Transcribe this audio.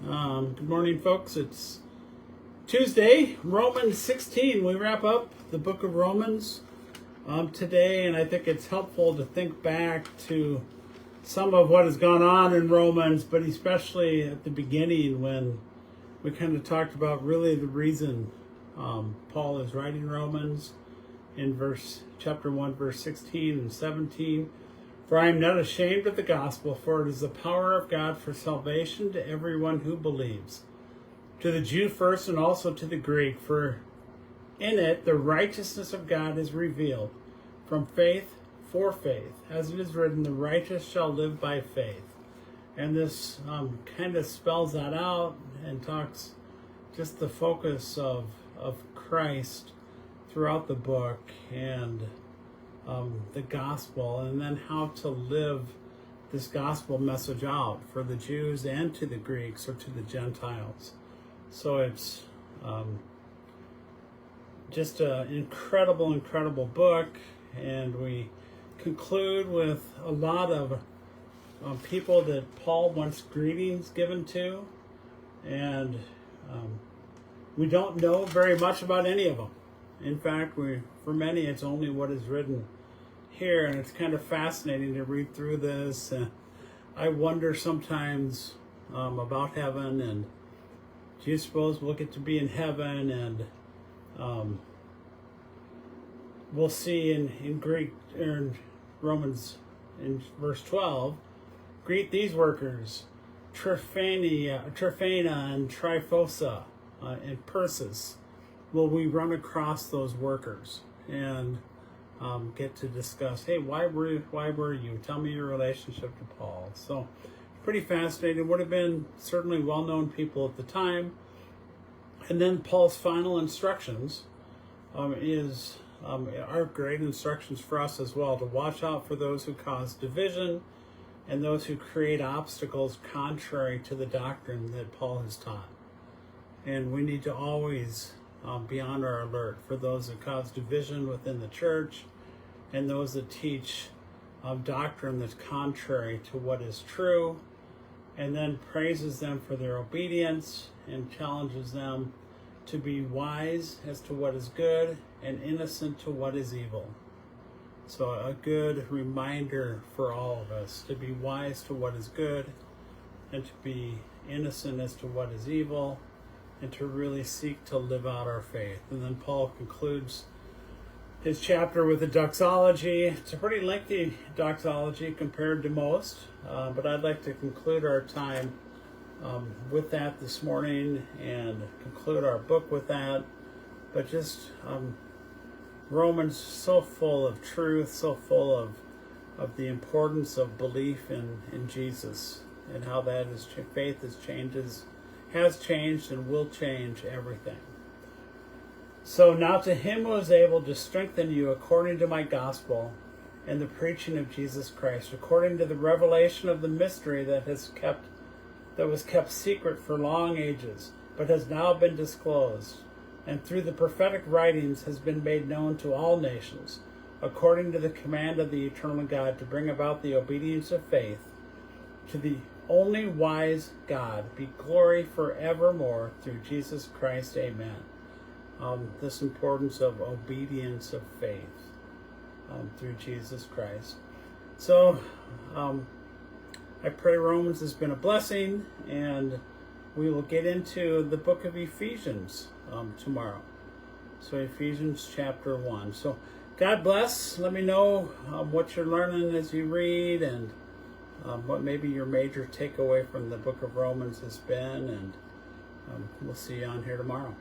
Good morning, folks. It's Tuesday, Romans 16. We wrap up the book of Romans today, and I think it's helpful to think back to some of what has gone on in Romans, but especially at the beginning when we kind of talked about really the reason Paul is writing Romans in chapter 1, verse 16 and 17. For I am not ashamed of the gospel, for it is the power of God for salvation to everyone who believes, to the Jew first and also to the Greek. For in it the righteousness of God is revealed, from faith for faith, as it is written, the righteous shall live by faith. And this kind of spells that out and talks just the focus of Christ throughout the book and the gospel, and then how to live this gospel message out for the Jews and to the Greeks or to the Gentiles. So it's just an incredible book, and we conclude with a lot of people that Paul wants greetings given to, and we don't know very much about any of them. In fact, for many, it's only what is written here, and it's kind of fascinating to read through this. I wonder sometimes about heaven, and do you suppose we'll get to be in heaven? And we'll see in Greek, in Romans, in verse 12, greet these workers, Tryphena and Tryphosa and Persis. Will we run across those workers and get to discuss, hey, why were you? Tell me your relationship to Paul. So pretty fascinating. Would have been certainly well-known people at the time. And then Paul's final instructions are great instructions for us as well, to watch out for those who cause division and those who create obstacles contrary to the doctrine that Paul has taught. And we need to always be on our alert for those that cause division within the church and those that teach doctrine that's contrary to what is true, and then praises them for their obedience and challenges them to be wise as to what is good and innocent to what is evil. So a good reminder for all of us to be wise to what is good and to be innocent as to what is evil, and to really seek to live out our faith. And then Paul concludes his chapter with a doxology. It's a pretty lengthy doxology compared to most, but I'd like to conclude our time with that this morning and conclude our book with that. But just Romans, so full of truth, so full of the importance of belief in Jesus and how that is faith has changed and will change everything. So now to him who is able to strengthen you according to my gospel and the preaching of Jesus Christ, according to the revelation of the mystery that was kept secret for long ages, but has now been disclosed, and through the prophetic writings has been made known to all nations, according to the command of the eternal God, to bring about the obedience of faith. To the only wise God be glory forevermore through Jesus Christ. Amen. This importance of obedience of faith through Jesus Christ. So I pray Romans has been a blessing, and we will get into the book of Ephesians tomorrow. So Ephesians chapter 1. So God bless. Let me know what you're learning as you read, and what maybe your major takeaway from the book of Romans has been, and we'll see you on here tomorrow.